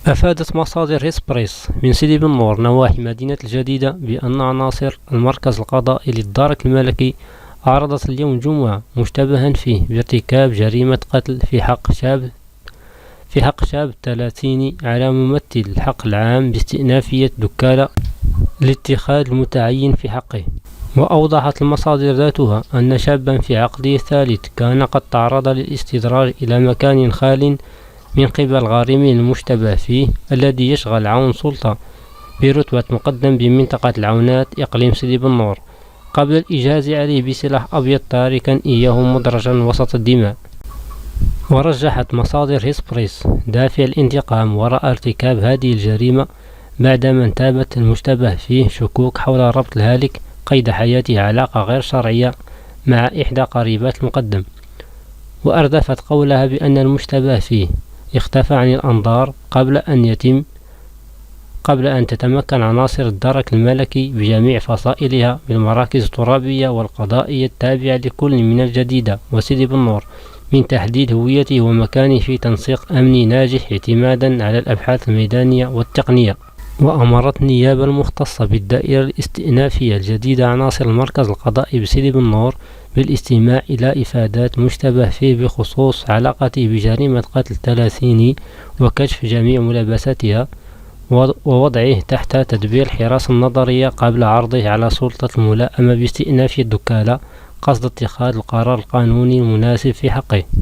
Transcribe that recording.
أفادت مصادر هيسبريس من سيدي بن نور نواحي مدينة الجديدة بأن عناصر المركز القضائي للدرك الملكي عرضت اليوم الجمعة مشتبها فيه بارتكاب جريمة قتل في حق شاب 30 على ممثل الحق العام باستئنافية دكالة لاتخاذ المتعين في حقه. وأوضحت المصادر ذاتها أن شابا في عقده الثالث كان قد تعرض للاستدراج إلى مكان خال من قبل غارمه المشتبه فيه الذي يشغل عون سلطة برتبة مقدم بمنطقة العونات إقليم سيدي بن نور قبل الإجهاز عليه بسلاح أبيض تاركا إياه مدرجا وسط الدماء. ورجحت مصادر هيسبريس دافع الانتقام وراء ارتكاب هذه الجريمة بعدما انتابت المشتبه فيه شكوك حول ربط الهالك قيد حياته علاقة غير شرعية مع إحدى قريبات المقدم. وأردفت قولها بأن المشتبه فيه اختفى عن الأنظار قبل أن تتمكن عناصر الدرك الملكي بجميع فصائلها بالمراكز الترابية والقضائية التابعة لكل من الجديدة وسيدي بن نور من تحديد هويته ومكانه في تنسيق أمني ناجح اعتمادا على الأبحاث الميدانية والتقنية. وأمرت النيابة المختصة بالدائرة الاستئنافية الجديدة عناصر المركز القضائي بسيدي بن نور بالاستماع إلى إفادات مشتبه فيه بخصوص علاقته بجريمة قتل 30 وكشف جميع ملابساتها ووضعه تحت تدبير الحراسة النظرية قبل عرضه على سلطة الملائمة باستئناف الدكالة قصد اتخاذ القرار القانوني المناسب في حقه.